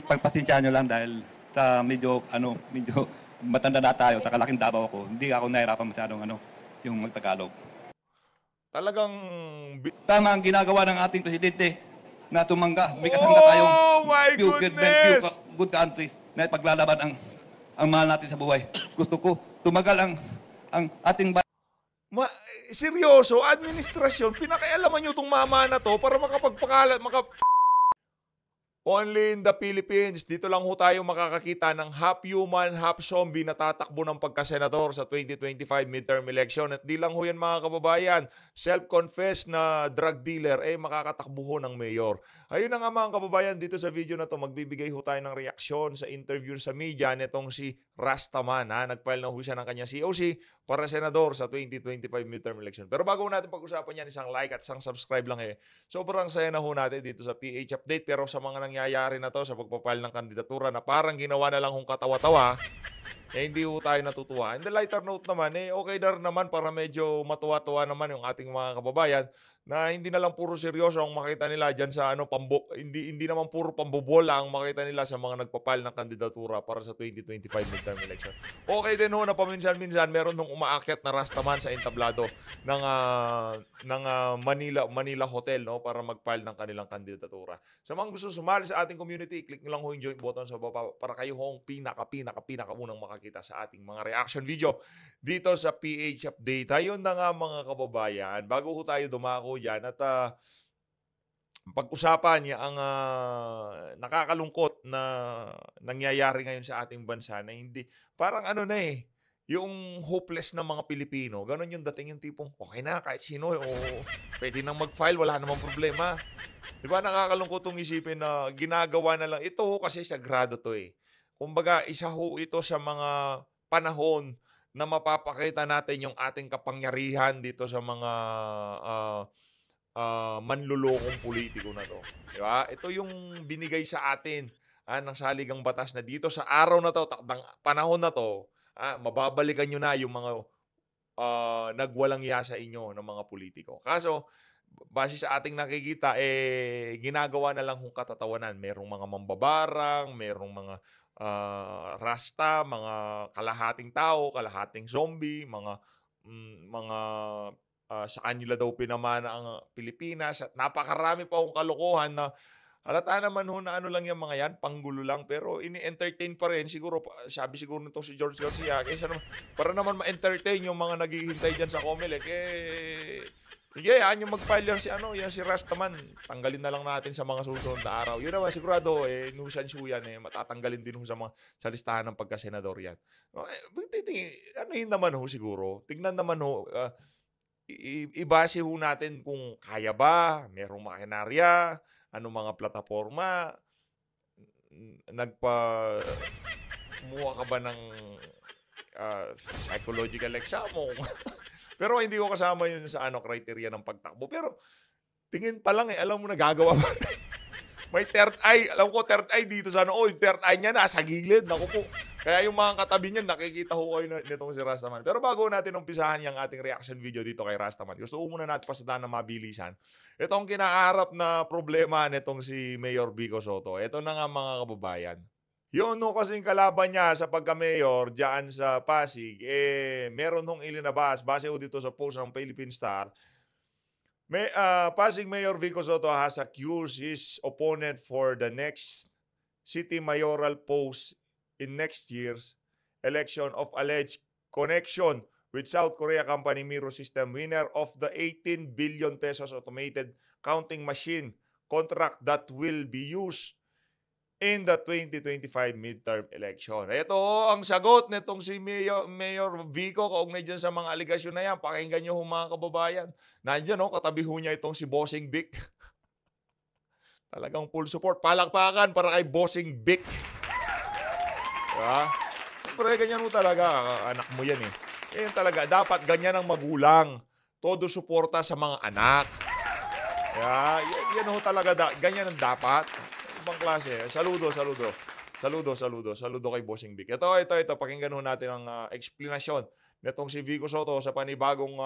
Pagpasensyahan nyo lang dahil medyo matanda na tayo, kalaking Davao ako. Hindi ako nahirapan masyadong yung magtagalog. Talagang... Tama ang ginagawa ng ating presidente na tumangga. May kasangga tayong my goodness! good country na paglalaban ang mahal natin sa buhay. Gusto ko tumagal ang ating seryoso, administrasyon, pinakialaman nyo itong mama na to para makapagpakalat, Only in the Philippines, dito lang ho tayo makakakita ng half human, half zombie na tatakbo ng pagkasenador sa 2025 midterm election. At di lang ho yan mga kababayan, self-confessed na drug dealer, makakatakbo ho ng mayor. Ayun na nga mga kababayan, dito sa video na to, magbibigay ho tayo ng reaksyon sa interview sa media nitong si Rastaman. Nag-file na ho siya ng kanya COC para senador sa 2025 midterm election. Pero bago natin pag-usapan yan, isang like at isang subscribe lang Sobrang saya na ho natin dito sa PH Update. Pero sa mga nangyayari na to sa pagpapile ng kandidatura na parang ginawa na lang hong katawa-tawa, hindi ho tayo natutuwa. And the lighter note naman, okay na naman para medyo matuwa-tuwa naman yung ating mga kababayan na hindi na lang puro seryoso ang makita nila dyan sa hindi naman puro pambobola ang makita nila sa mga nagpapile ng kandidatura para sa 2025 midterm election. Okay din ho na paminsan-minsan meron nung umaakyat na Rastaman sa entablado ng Manila Hotel para mag-file ng kanilang kandidatura. Sa mga gusto sumali sa ating community, click nyo lang ho yung join button sa baba para kayo hong pinaka unang makakita sa ating mga reaction video dito sa PH Update. Ayun na nga mga kababayan, bago ho tayo dumako dyan at pag-usapan niya ang nakakalungkot na nangyayari ngayon sa ating bansa na hindi, parang yung hopeless na mga Pilipino, ganun yung dating yung tipong, okay na, kahit sino, pwede nang mag-file, wala namang problema. Di ba nakakalungkot itong isipin na ginagawa na lang, ito ho kasi sagrado to Kumbaga, isa ho ito sa mga panahon na mapapakita natin yung ating kapangyarihan dito sa mga manlulokong politiko na to. Di ba? Ito yung binigay sa atin ng saligang batas na dito sa araw na to, takdang panahon na to, mababalikan nyo na yung mga nagwalang iya sa inyo ng mga politiko. Kaso, base sa ating nakikita, ginagawa na lang kung katatawanan. Merong mga mambabarang, merong mga rasta, mga kalahating tao, kalahating zombie, mga sa kanila daw pinamana ang Pilipinas at napakarami pa akong kalokohan na halata naman ho na lang yung mga yan, panggulo lang, pero ini-entertain pa rin. Siguro, sabi siguro nito si George Garcia, para naman ma-entertain yung mga naghihintay dyan sa Comelec, sige, yung mag-file yan si Rastaman, tanggalin na lang natin sa mga susunod na araw. Yun naman, sigurado, nuisance yan, matatanggalin din sa listahan ng pagkasenador yan. Yun naman ho siguro, tignan naman ho, ibase ho natin kung kaya ba, merong makinarya, anong mga plataforma, kumuha ka ba ng psychological exam mo? Pero hindi ko kasama yun sa criteria ng pagtakbo. Pero tingin pa lang alam mo nagagawa ba? May third eye. Alam ko third eye dito sa yung third eye niya nasa gilid. Naku po. Kaya yung mga katabi niya, nakikita ko kayo nitong si Rastaman. Pero bago natin umpisahan yung ating reaction video dito kay Rastaman, gusto ko muna natin pasadaan na mabilisan. Itong kinaharap na problema nitong si Mayor Vico Sotto. Ito na nga mga kababayan. Yun kasing kalaban niya sa pagka-mayor dyan sa Pasig, meron hong ilinabas, base ho dito sa post ng Philippine Star, Pasig Mayor Vico Sotto has accused his opponent for the next city mayoral post in next year's election of alleged connection with South Korea company Miro System, winner of the 18 billion pesos automated counting machine contract that will be used in the 2025 midterm election. Ito ang sagot nitong si Mayor Vico kaugnay dyan sa mga aligasyon na yan. Pakinggan nyo mga kababayan. Nandiyan katabi ho niya itong si Bossing Vic. Talagang full support. Palakpakan para kay Bossing Vic. Diba? Siyempre ganyan ho talaga. Anak mo yan Yan talaga. Dapat ganyan ang magulang. Todo suporta sa mga anak. Yan ho talaga. Ganyan ang dapat. Ibang klase. Saludo kay Bossing Vic. Ito. Pakinggan ho natin ang eksplanasyon nitong si Vico Sotto sa panibagong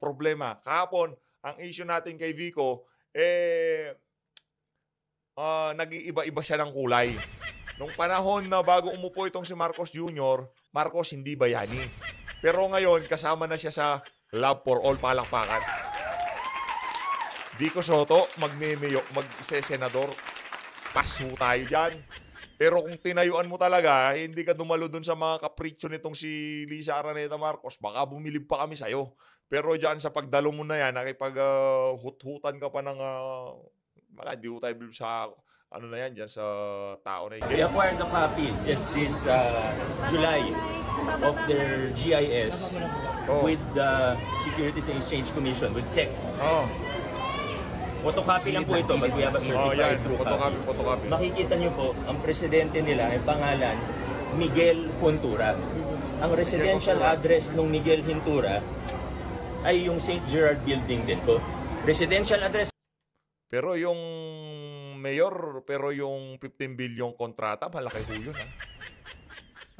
problema. Kahapon, ang issue natin kay Vico, nag-iiba-iba siya ng kulay. Nung panahon na bago umupo itong si Marcos Jr., Marcos hindi bayani. Pero ngayon, kasama na siya sa Love for All, palakpakan. Vico Soto, magse-senador. Pass mo tayo dyan. Pero kung tinayuan mo talaga, hindi ka dumalo dun sa mga kapritsyo nitong si Lisa Araneta Marcos, baka bumilib pa kami sa'yo. Pero dyan sa pagdalo mo na yan, nakipag-hut-hutan ka pa ng, wala, di ko tayo bilib sa, ano na yan, dyan sa tao na We yan. acquired a copy just this July of their GIS with the Securities and Exchange Commission, with SEC. Oh, Photocopy lang po ito, but we have a certified yan, true copy. photocopy. Makikita niyo po, ang presidente nila ay pangalan Miguel Hintura. Ang residential Hintura. address ng Miguel Hintura ay yung St. Gerard Building din po. Residential address Pero yung mayor, yung 15 billion kontrata, malaki ho yun, ha?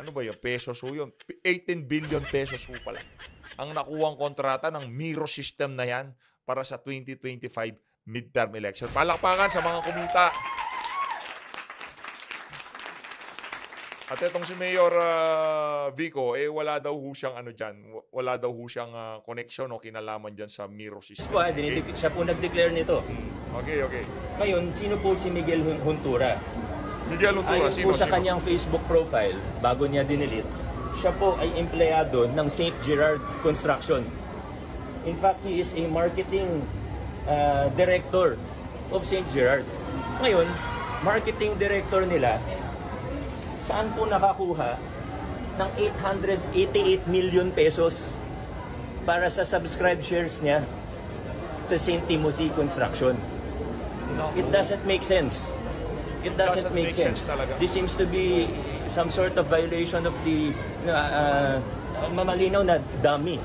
Ano ba yun? Pesos ho yun. 18 billion pesos ho pala. Ang nakuwang kontrata ng Miro system na yan para sa 2025 midterm election. Palakpakan sa mga kumita. At itong si Mayor Vico, wala daw ho siyang wala daw ho siyang connection o kinalaman dyan sa Miro system. po, siya po nag-declare nito. Okay. Ngayon, sino po si Miguel Hintura? Miguel Hintura, Ayon po sa kanyang Facebook profile, bago niya dinilit, siya po ay empleyado ng St. Gerard Construction. In fact, he is a marketing director of St. Gerard. Ngayon, marketing director nila, saan po nakakuha ng 888 million pesos para sa subscribed shares niya sa St. Timothy Construction? It doesn't make sense. It doesn't make sense. talaga. This seems to be some sort of violation of the malinaw na dummy.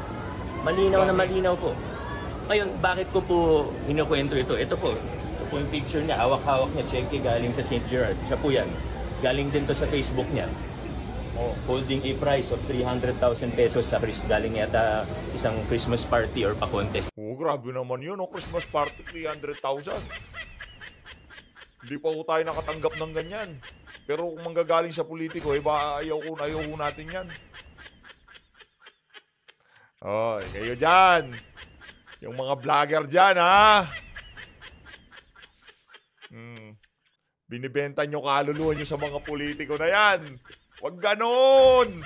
Malinaw na malinaw po. Ngayon, bakit ko po hinukwento ito? Ito po yung picture niya. Hawak-hawak niya, cheque galing sa St. Gerard. Siya po yan. Galing din to sa Facebook niya. Holding a price of 300,000 pesos sa galing yata isang Christmas party or pa-contest. Grabe naman yun. Christmas party, 300,000. Hindi pa tayo nakatanggap ng ganyan. Pero kung manggagaling sa politiko, ayaw natin yan. Kayo dyan. Yung mga vlogger dyan, ha? Binibenta nyo kaluluwa nyo sa mga politiko na yan. Huwag ganon.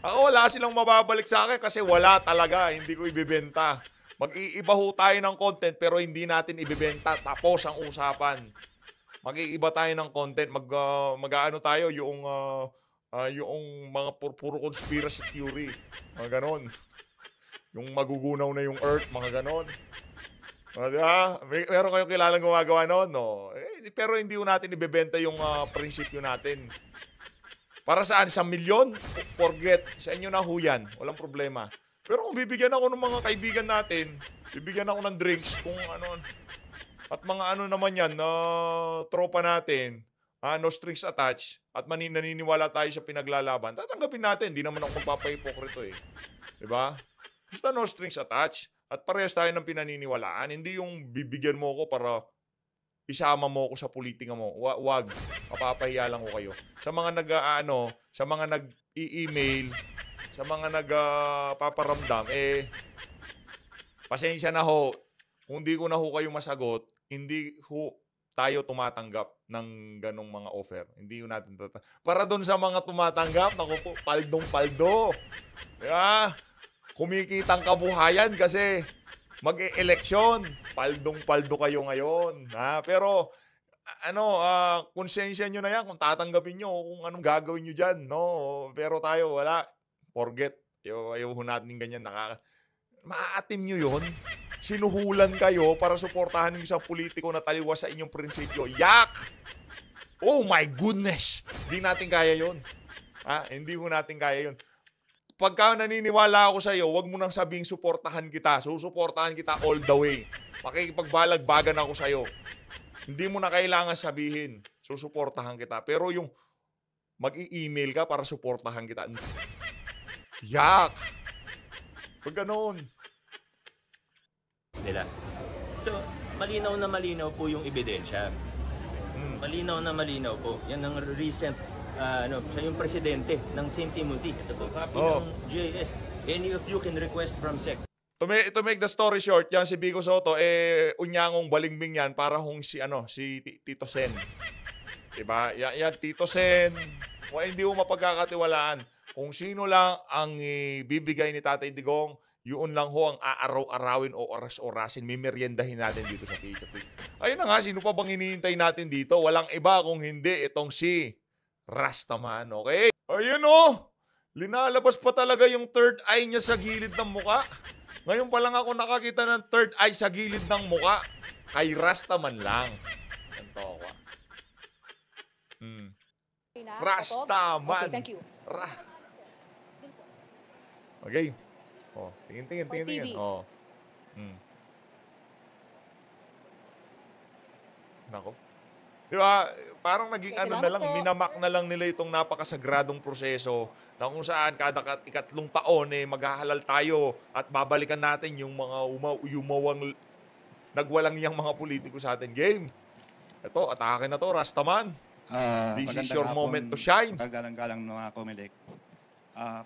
Ako, wala silang mababalik sa akin kasi wala talaga. Hindi ko ibibenta. Mag-iiba ho tayo ng content pero hindi natin ibibenta. Tapos ang usapan. Mag-iiba tayo ng content. Mag-ano tayo yung mga puro conspiracy theory. Mga ganon. Yung magugunaw na yung earth. Mga ganon. Diba? Meron kayong kilalang gumagawa noon, no? Pero hindi ho natin ibebenta yung prinsipyo natin. Para saan? 1 milyon? Forget. Sa inyo na ho yan. Walang problema. Pero kung bibigyan ako ng mga kaibigan natin, bibigyan ako ng drinks, kung ano, at mga ano naman yan, na tropa natin, no strings attached, at naniniwala tayo sa pinaglalaban, tatanggapin natin. Hindi naman ako magpapahipokrito eh. Diba? Basta no strings attached. At parehas tayo ng pinaniniwalaan. Hindi yung bibigyan mo ko para isama mo ko sa politika mo. Wag. Mapapahiya lang ko kayo. Sa mga sa mga nag-i-email, sa mga nagpaparamdam, pasensya na ho. Kung di ko na ho kayo masagot, hindi ho tayo tumatanggap ng ganong mga offer. Hindi ho natin para doon sa mga tumatanggap, naku po, paldong-paldo. Yeah. Kumikitang kabuhayan kasi mag-e-eleksyon. Paldong-paldo kayo ngayon. Pero, konsensya nyo na yan kung tatanggapin nyo, kung anong gagawin nyo dyan. No? Pero tayo, wala. Forget. Ayaw natin ganyan. Maaatim nyo yun. Sinuhulan kayo para suportahan ng isang politiko na taliwas sa inyong prinsipyo. Yak! Oh my goodness! Hindi natin kaya yun. Hindi ho natin kaya yun. Pagka naniniwala ako sa iyo, wag mo nang sabing suportahan kita. Susuportahan kita all the way. Makikipagbalagbagan ako sa iyo. Hindi mo na kailangan sabihin, susuportahan kita. Pero yung mag-i-email ka para suportahan kita. Yak! Pag ganoon. Nila. So, malinaw na malinaw po yung ebidensya. Malinaw na malinaw po. Yan ang recent, siya yung presidente ng St. Timothy. Ito po, copy ng JS. Any of you can request from SEC. To make the story short, yan si Vico Soto, unyangong balingbing yan para hong si Tito Sen. Diba? Yan Tito Sen, hindi mo mapagkakatiwalaan. Kung sino lang ang bibigay ni Tatay Digong, yun lang ho ang aaraw-arawin o oras-orasin. Mimeryendahin natin dito sa Pizza Pig. Ayun na nga, sino pa bang hinihintay natin dito? Walang iba kung hindi itong si Rastaman, okay? Ayun oh! Linalabas pa talaga yung third eye niya sa gilid ng muka. Ngayon pa lang ako nakakita ng third eye sa gilid ng muka. Kay Rastaman lang. Ganto ako. Rastaman. Okay, thank you. Okay. Oh, tingin. Oh. Nako. Diba, parang naging na lang, minamak na lang nila itong napakasagradong proseso na kung saan kada ikatlong taon maghahalal tayo at babalikan natin yung mga nagwalang yang mga politiko sa atin. Game. Ito, atake na to, Rastaman. This is your moment to shine. Paggalang-galang ng mga Comelec.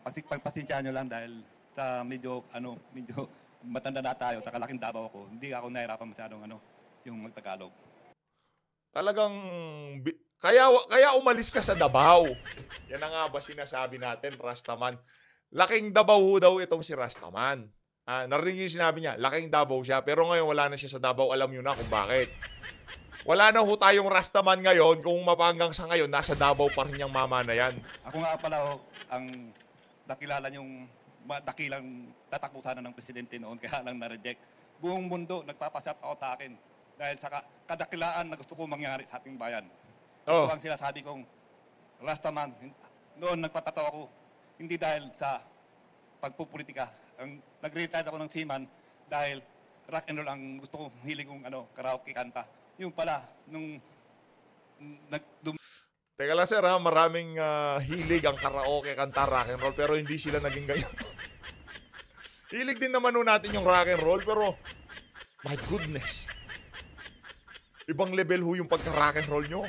Pagpasensyahan nyo lang dahil sa medyo matanda na tayo, takalaking Davao ako. Hindi ako nahirapan masyadong yung magtagalog. Talagang kaya umalis ka sa Davao. Yan na nga ba sinasabi natin, Rastaman. Laking Davao daw itong si Rastaman. Narinig yung sinabi niya, laking Davao siya, pero ngayon wala na siya sa Davao, alam niyo na kung bakit. Wala na ho tayong Rastaman ngayon kung mapanggang sa ngayon, nasa Davao pa rin yung mama na yan. Ako nga pala ang nakilala yung dakilang tatakbo sana ng presidente noon, kaya lang na-reject. Buong mundo nagpapasat out sa akin dahil sa kadakilaan na gusto ko mangyari sa ating bayan. Ito ang sinasabi kong Rastaman. Noon nagpatatawa ako, hindi dahil sa pagpupolitika. Nag-retire ako ng seaman dahil rock and roll ang gusto ko, hiling kong karaoke kanta. Yung pala, nung Teka lang sir ha, maraming hilig ang karaoke, kanta, rock and roll, pero hindi sila naging ganyan. Hilig din naman natin yung rock and roll, pero my goodness. Ibang level ho yung pagka-rock and roll nyo.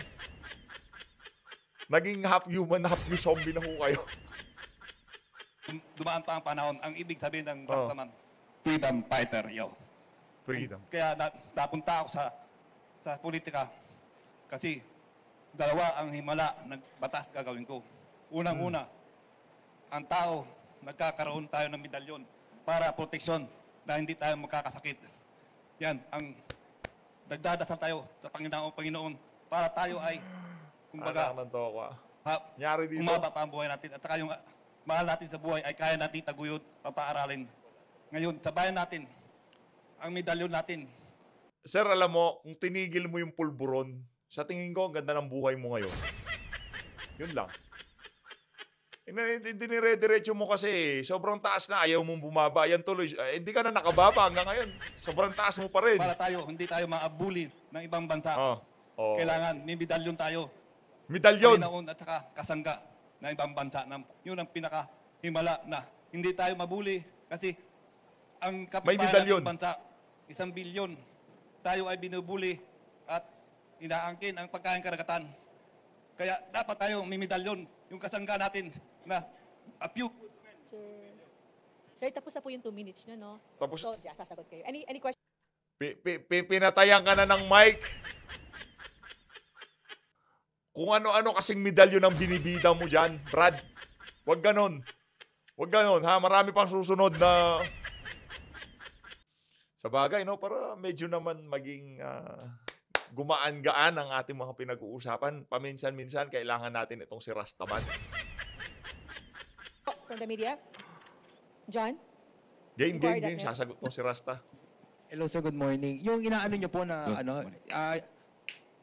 Naging half human, half zombie na ho kayo. Dumaan pa ang panahon, ang ibig sabihin ng Rastaman, freedom fighter, yo. Freedom. Kaya napunta ako sa politika kasi dalawa ang himala ng batas gagawin ko. Unang-una, ang tao, nagkakaroon tayo ng medalyon para proteksyon na hindi tayo magkakasakit. Yan, ang nagdadasal tayo sa Panginoon para tayo ay, kumbaga, Nyari dito. umaba pa ang buhay natin. At saka yung mahal natin sa buhay ay kaya natin taguyod, papaaralin. Ngayon, sa bayan natin, ang medalyon natin. Sir, alam mo, kung tinigil mo yung pulburon, sa tingin ko, ang ganda ng buhay mo ngayon. Yun lang. Hindi nire-diretso mo kasi sobrang taas na, ayaw mong bumaba. Yan tuloy, hindi ka na nakababa hanggang ngayon. Sobrang taas mo pa rin. Para tayo, hindi tayo maabuli ng ibang bansa. Kailangan, may medalyon tayo. Medalyon? Panginoon at saka kasangga ng ibang bansa. Yun ang pinaka-himala na hindi tayo mabuli kasi ang kapitbayan ng bansa, 1 bilyon. Tayo ay binubuli at inaangkin ang pagkain karagatan. Kaya dapat tayo may medalyon, yung kasangga natin na a few. Sir, tapos na po yung 2 minutes nyo, no? Tapos? So, sasagot kayo. Any question? Pinatayan ka na ng mic. Kung ano-ano kasing medalyon ang binibida mo dyan, Brad. Huwag ganon. Huwag ganon, ha? Marami pang susunod na... Sa bagay, no? Para medyo naman maging... gumaan-gaan ang ating mga pinag-uusapan. Paminsan-minsan, kailangan natin itong si Rastaman. From the media? John? Game. Sasagot tong si Rasta. Hello sir, good morning. Yung inaano nyo po na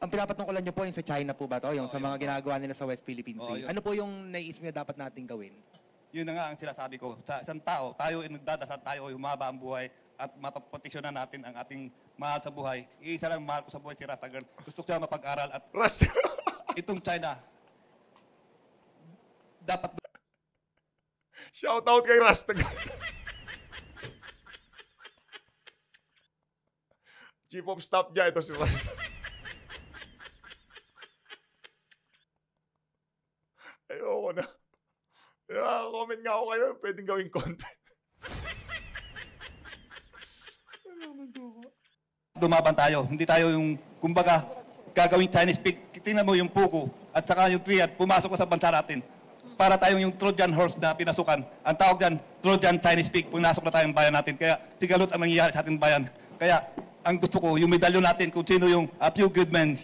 ang pinapatungkulan nyo po yung sa China po ba to? Yung sa mga ginagawa nila sa West Philippine Sea. Ano po yung nais nyo dapat natin gawin? Yun na nga ang sinasabi ko. Sa isang tao, tayo ay nagdadasal, tayo ay humaba ang buhay at mapaproteksyonan natin ang ating mahal sa buhay. Iisa lang mahal ko sa buhay si Rasta Girl. Gusto ko siya mapag-aral at Rasta. itong China, dapat... Shout out kay Rasta Girl. Chief of Staff niya, ito si Rasta. Ayoko na. Comment nga ako kayo, pwedeng gawing content. Dumaban tayo. Hindi tayo yung, kumbaga, gagawing Chinese pig. Tingnan mo yung puko at saka yung triad, pumasok ko sa bansa natin. Para tayong yung Trojan horse na pinasukan. Ang tawag dyan, Trojan Chinese pig, pinasok na tayong bayan natin. Kaya sigalot ang nangyayari sa ating bayan. Kaya ang gusto ko, yung medalyo natin, kung sino yung a few good men,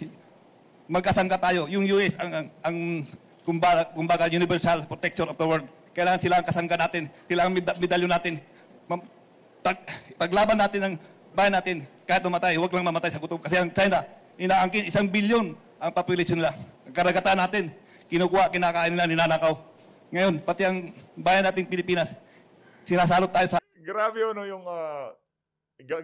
magkasangka tayo. Yung US, ang kumbaga, universal protection of the world. Kailangan sila ang kasangka natin. Kailangan medalyo natin. Paglaban natin ng bayan natin, kahit mamatay, huwag lang mamatay sa gutom. Kasi ang China, inaangkin 1 billion ang population nila. Ang karagatan natin, kinukuha, kinakain nila, ninanakaw. Ngayon, pati ang bayan nating Pilipinas, sinasalot tayo sa... Grabe no yung...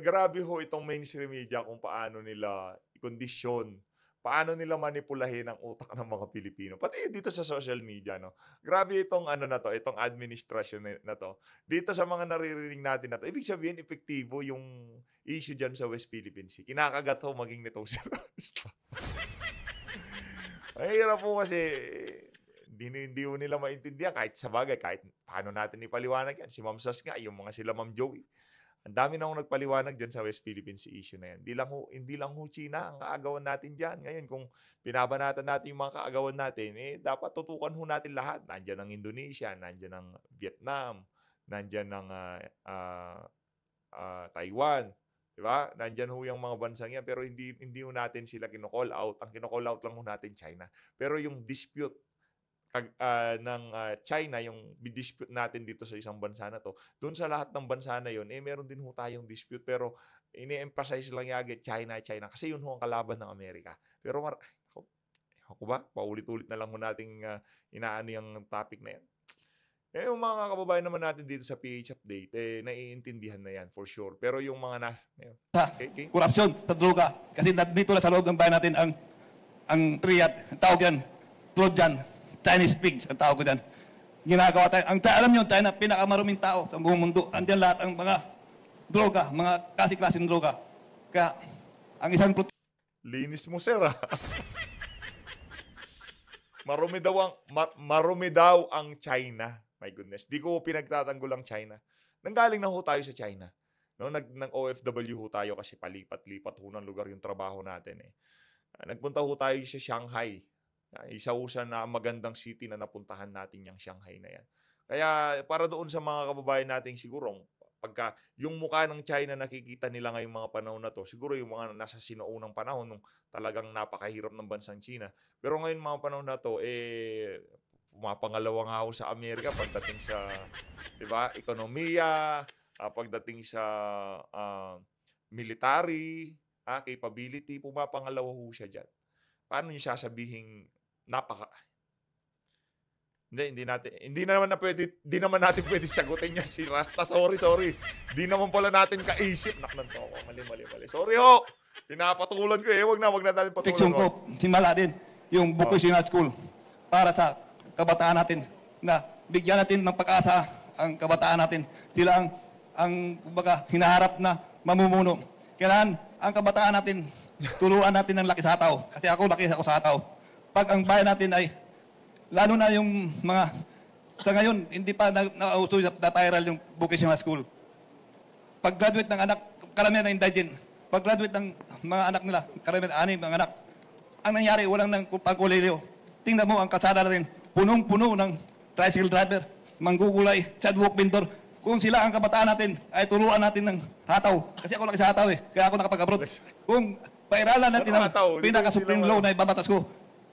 grabe ho itong mainstream media kung paano nila i-kondisyon, paano nila manipulahin ang utak ng mga Pilipino. Pati dito sa social media, no? Grabe itong ano na to, itong administrasyon na to. Dito sa mga naririnig natin na to, ibig sabihin, epektibo yung issue dyan sa West Philippine Sea. Kinakagat ho maging nitong si Rasta. Ay, hirap po kasi, hindi ho nila maintindihan. Kahit sa bagay, kahit paano natin ipaliwanag yan. Si Ma'am Sas nga, yung mga sila Ma'am Joey. Ang dami na akong nagpaliwanag dyan sa West Philippine Sea issue na yan. Hindi lang ho China ang kaagawan natin dyan. Ngayon, kung binabanatan natin yung mga kaagawan natin, dapat tutukan ho natin lahat. Nandyan ang Indonesia, nandyan ang Vietnam, nandyan ang Taiwan. Diba? Nandyan ho yung mga bansang yan. Pero hindi ho natin sila kino-call out. Ang kino-call out lang ho natin China. Pero yung dispute ng China, yung dispute natin dito sa isang bansa na to, doon sa lahat ng bansa na yun, meron din ho tayong dispute, pero ini-emphasize lang yagi China, kasi yun ho ang kalaban ng Amerika. Pero ako ba, paulit-ulit na lang ho nating inaano yung topic na yan. Yung mga kababayan naman natin dito sa PH Update, naiintindihan na yan for sure. Pero yung mga korupsyon, sa droga, kasi dito na sa loob ng bayan natin ang triad, ang tawag yan, Trojan Chinese pigs, ang tawag ko dyan. Ginagawa tayo. Alam nyo, China, pinakamaruming tao sa buong mundo. Andiyan lahat ang mga droga, mga klase-klaseng droga. Kaya, ang isang... Linis mo, sir, marumi daw ang China. My goodness. Di ko pinagtatanggol ang China. Nanggaling na ho tayo sa China. No? Nag-OFW ho tayo kasi palipat-lipat ho ng lugar yung trabaho natin. Nagpunta ho tayo sa Shanghai. Isa ho siya na magandang city na napuntahan natin yung Shanghai na yan. Kaya para doon sa mga kababayan natin siguro, pagka yung mukha ng China nakikita nila ngayong mga panahon na to, siguro yung mga nasa sinaunang panahon nung talagang napakahirap ng bansang China. Pero ngayon mga panahon na to, pumapangalawa nga ho sa Amerika pagdating sa, diba, ekonomiya, pagdating sa military, capability, pumapangalawa ho siya dyan. Paano niyo sasabihin hindi naman natin pwede sagutin niya si Rasta. Sorry. Di naman pala natin kaisip. Naknanto ako. Mali. Sorry ho. Pinapatulan ko Wag na natin patulan. Protection ko, simala din yung vocational school para sa kabataan natin na bigyan natin ng pag-asa ang kabataan natin. Sila ang kumbaga, hinaharap na mamumuno. Kailangan ang kabataan natin turuan natin ng laki sa tao. Kasi laki ako sa tao. Pag ang bayan natin ay, lalo na yung mga, sa ngayon, hindi pa na-auto na viral yung vocational school. Pag-graduate ng anak, karamihan na indigent. Pag-graduate ng mga anak nila, karamihan 6 mga anak. Ang nangyari, walang ng pagkulilyo. Tingnan mo ang kalsada natin, punong-puno ng tricycle driver, manggugulay, sidewalk vendor. Kung sila ang kabataan natin, ay turuan natin ng hataw. Kasi ako laki sa hataw kaya ako nakapag-abroad. Kung pairalan natin ang pinaka-supreme law na ibabatas ko,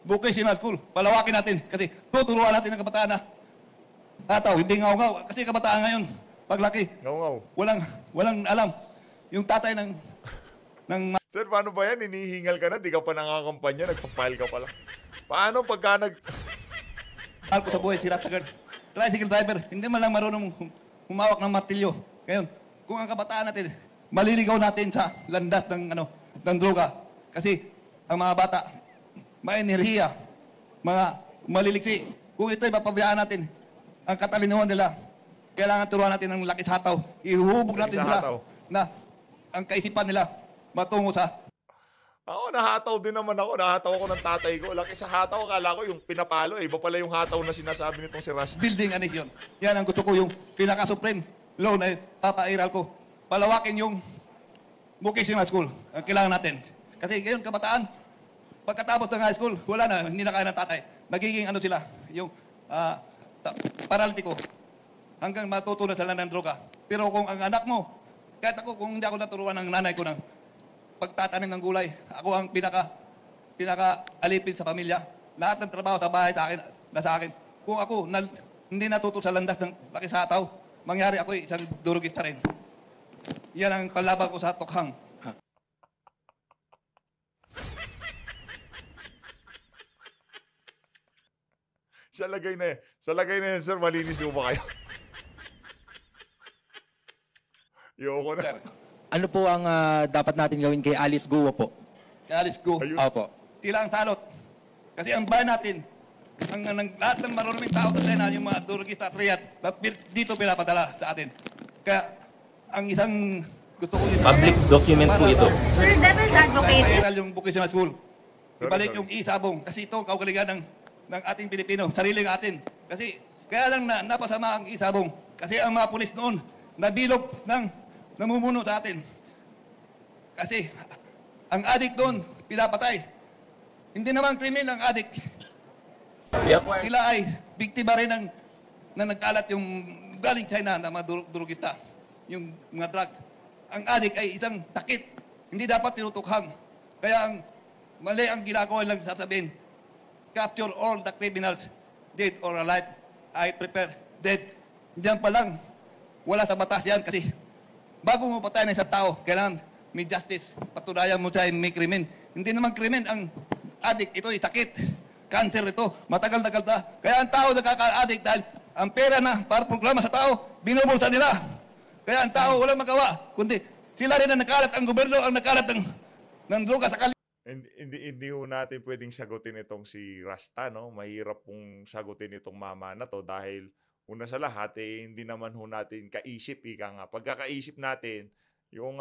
vocational school, palawakin natin. Kasi tuturuan natin ang kabataan na hataw, hindi ngaw-ngaw. Kasi kabataan ngayon, paglaki, walang alam. Yung tatay ng Sir, paano ba yan? Hinihingal ka na, di ka pa nangakampanya, nagpa-file ka pala. Paano pagka mahal ko sa buhay, si Rastagan. Tricycle driver, hindi man lang marunong humawak ng martilyo. Ngayon, kung ang kabataan natin, maliligaw natin sa landas ng droga. Kasi ang mga bata, may enerhiya, mga maliliksi. Kung ito'y papabayaan natin, ang katalinuhan nila, kailangan turuan natin ng laki sa hataw. Ihuhubog natin sila na ang kaisipan nila matungo sa... Ako, nahataw din naman ako. Nahataw ako ng tatay ko. Laki sa hataw, akala ko yung pinapalo. Iba pala yung hataw na sinasabi nitong si Ras. Building annex yun. Yan ang gusto ko, yung pinaka-supreme law na papairal ko. Palawakin yung vocational school. Ang kailangan natin. Kasi ngayon, kabataan, pagkatapos ng high school, wala na, hindi na kaya ng tatay. Nagiging ano sila, yung paralitiko. Hanggang matutunan sila ng droga. Pero kung ang anak mo, kahit ako, kung hindi ako naturuan ng nanay ko ng pagtatanim ng gulay, ako ang pinaka-alipin sa pamilya. Lahat ng trabaho sa bahay sa akin, nasa akin. Kung ako hindi natuto sa landas ng laki sa ataw, mangyari ako isang durugista rin. Yan ang palaban ko sa tokhang. Sa lagay na yan, sir, malinis mo ba kayo? Yoko na. Sir, Ano po ang dapat natin gawin kay Alice Guo po? kaya let's go. Ayun. Opo. Sila ang salot. Kasi ang bayan natin, lahat ng marunong tao sa China, yung mga durugista at riyat, dito pinapadala sa atin. Kaya, ang isang gusto ko yun. Public document po ito. Sir, Devil's Advocate. Pairal yung vocational school. Ibalik yung isabong. Kasi ito, kaugalingan ng ating Pilipino. Sariling atin. Kasi, kaya lang napasama ang isabong. Kasi ang mga pulis noon, nabilog ng namumuno sa atin. Kasi, ang adik doon, pinapatay. Hindi naman krimen ang adik. Sila ay biktima rin na nagkalat yung galing China na mga durugista. Yung mga drugs. Ang adik ay isang takit. Hindi dapat tinutukhang. Kaya mali ang ginagawa lang sasabihin. Capture all the criminals, dead or alive. I prepare dead. Diyan pa lang, wala sa batas yan kasi bago mo patay ng isang tao, kailangan may justice. Patunayan mo siya may krimen. Hindi naman krimen ang adik. Ito ay sakit. Cancer ito. Matagal-tagal na. Kaya ang tao nagkaka-addict dahil ang pera na para programa sa tao, binubulsa nila. Kaya ang tao walang magawa. Kundi sila rin ang nakalat, ang gobyerno ang nakalat ng droga sa kalye. Hindi ho natin pwedeng sagutin itong si Rasta, no? Mahirap pong sagutin itong mama na to dahil una sa lahat, hindi naman ho natin kaisip, ika nga. Pagkakaisip natin, yung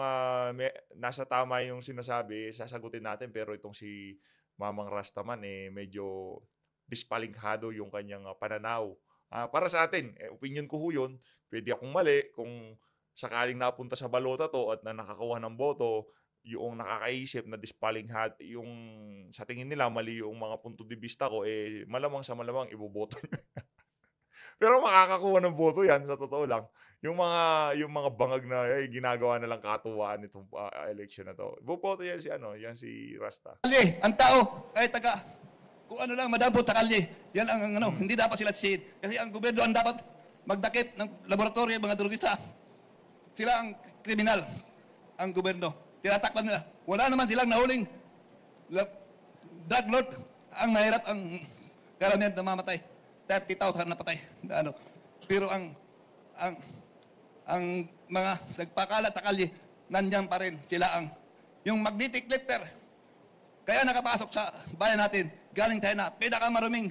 nasa tama yung sinasabi, sasagutin natin, pero itong si Mamang Rastaman, medyo dispalinghado yung kanyang pananaw. Para sa atin, opinion ko ho yun, pwede akong mali kung sakaling napunta sa balota to at na nakakuha ng boto, yung nakakaisip na dispalinghad, yung sa tingin nila mali yung mga punto de vista ko, malamang sa malamang iboboto niya. Pero makakakuha ng boto yan, sa totoo lang. Yung mga bangag na ginagawa na lang katuwaan itong election na to. Iboboto yan si Rasta. Kalye, ang tao, ay taga, kung ano lang madabot sa kalye, yan ang hindi dapat sila sisihin. Kasi ang gobyerno ang dapat magdakip ng laboratorio, mga drugista. Sila ang kriminal, ang gobyerno. Tinatakpan nila. Wala naman silang nahuling drug lord. Ang mahirap, ang karamihan na mamatay. 30,000 na patay. Pero ang mga nagpakalat sa kalye, nandyan pa rin sila yung magnetic lifter. Kaya nakapasok sa bayan natin, galing China, pinakamaruming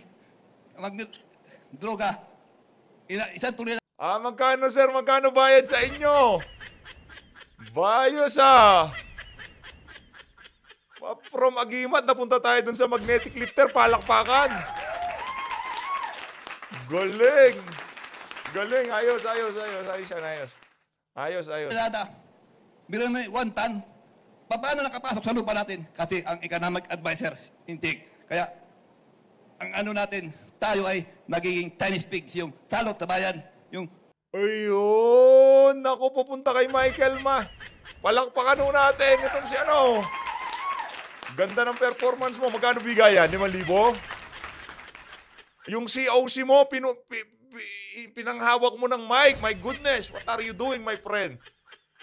droga. Isang tuloy na. Magkano, sir? Magkano bayad sa inyo? Bayos, From Agimat, napunta tayo dun sa magnetic lifter, palakpakan. Galing. Galing. Ayos. Ayos. Biro mo 1 ton. Paano nakapasok sa lupa natin? Kasi ang economic advisor, intake. Kaya, ang natin, tayo ay nagiging Chinese pigs, yung salot sa bayan, yung Ayun. Naku, pupunta kay Michael Ma. Palakpakan ho natin. Itong si Ganda ng performance mo. Magkano bigayan? 5,000? Yung COC mo, pinanghawak mo ng mic. My goodness, what are you doing, my friend?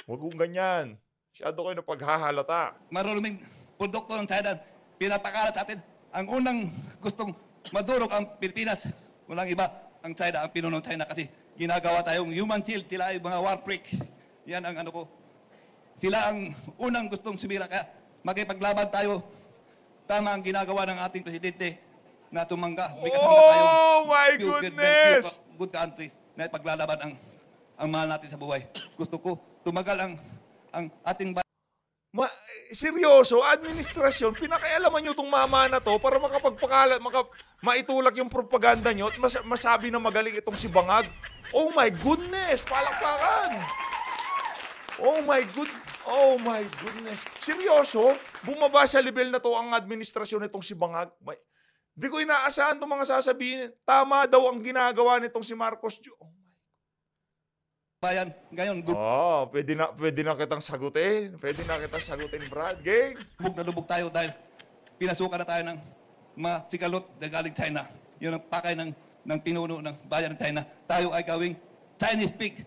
Huwag kong ganyan. Masyado kayo na paghahalata. marunong produkto ng China, pinapakalat sa atin. Ang unang gustong madurog ang Pilipinas. Walang iba, ang China, ang pinunong China kasi ginagawa tayong human shield. Sila ay mga war freak. Yan ang ko. Sila ang unang gustong sumira. Kaya makipaglaban tayo. Tama ang ginagawa ng ating presidente na tumangga. May kasangga tayong my goodness! Good country na paglalaban ang mahal natin sa buhay. Gusto ko tumagal ang ating seryoso, administrasyon, pinakialaman nyo itong mama na to para maitulak yung propaganda nyo at masabi na magaling itong si Bangag. Oh my goodness! Palakpakan! Oh my goodness. Seryoso? Bumaba sa level na to ang administrasyon nitong si Bangag? Di ko inaasahan itong mga sasabihin. Tama daw ang ginagawa nitong si Marcos. Bayan, ngayon, Pwede na kitang sagutin. Brad. Gang. lubog tayo dahil pinasukan na tayo ng mga sikalot na galing China. Yun ang pakay ng pinuno ng bayan ng China. Tayo ay gawing Chinese pig.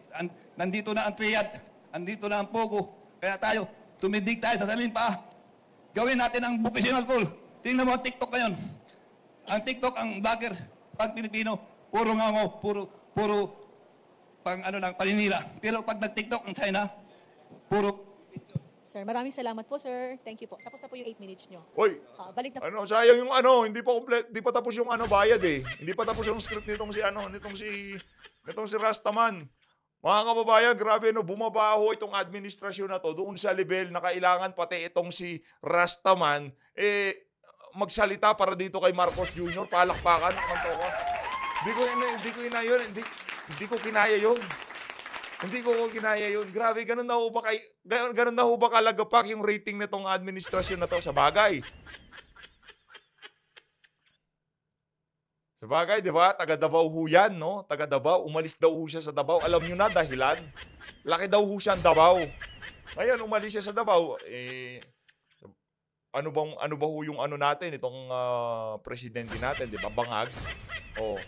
Nandito na ang Triad, nandito na ang Pogo. Kaya tayo, tumindig tayo sa salimpa. Gawin natin ang vocational school. Tingnan mo ang TikTok ngayon. Ang TikTok, ang vlogger, pag Pilipino, puro ngango, puro pang paninira. Pero pag nag-TikTok ang China, puro... Sir, maraming salamat po, sir. Thank you po. Tapos na po yung 8 minutes nyo. Oy, Balik na po. sayang yung hindi pa tapos yung bayad eh. Hindi pa tapos yung script nitong si Rastaman. Mga kababayan, grabe bumabaho itong administrasyon na to doon sa level na kailangan pati itong si Rastaman magsalita para dito kay Marcos Jr. Palakpakan naman to ko. Hindi ko kinaya yun. Grabe, ganun na ho ba kalagapak yung rating nitong administrasyon na to sa bagay. Sa bagay, di ba? Taga Davao ho yan, no? Taga Davao. Umalis daw ho siya sa Davao. Alam nyo na dahilan. Laki daw ho siya ang Davao. Ngayon, umalis siya sa Davao. Ano ba ho yung natin, itong presidente natin, di ba? Bangag. Oh.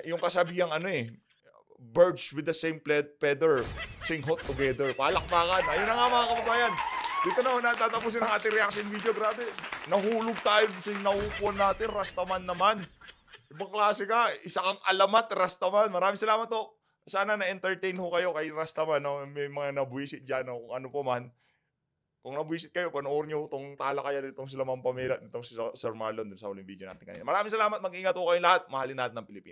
Yung kasabihang birds with the same feather sing hot together. Palakpakan. Ayun na nga mga kababayan. Dito na natatapusin ang ating reaction video. Grabe. Nahulog tayo sa naupuan natin. Rastaman naman. Ibang klase ka. Isa kang alamat, Rastaman. Maraming salamat to. Sana na-entertain ho kayo kay Rastaman. No? May mga nabuisit dyan. No? Kung ano po man. Kung nabuisit kayo, panoorin nyo itong talakayan nitong sila Mang Pamela, nitong si Sir Marlon dun sa huling video natin kanina. Maraming salamat. Mag-ingat ho kayo lahat. Mahalin natin ng Pilipinas.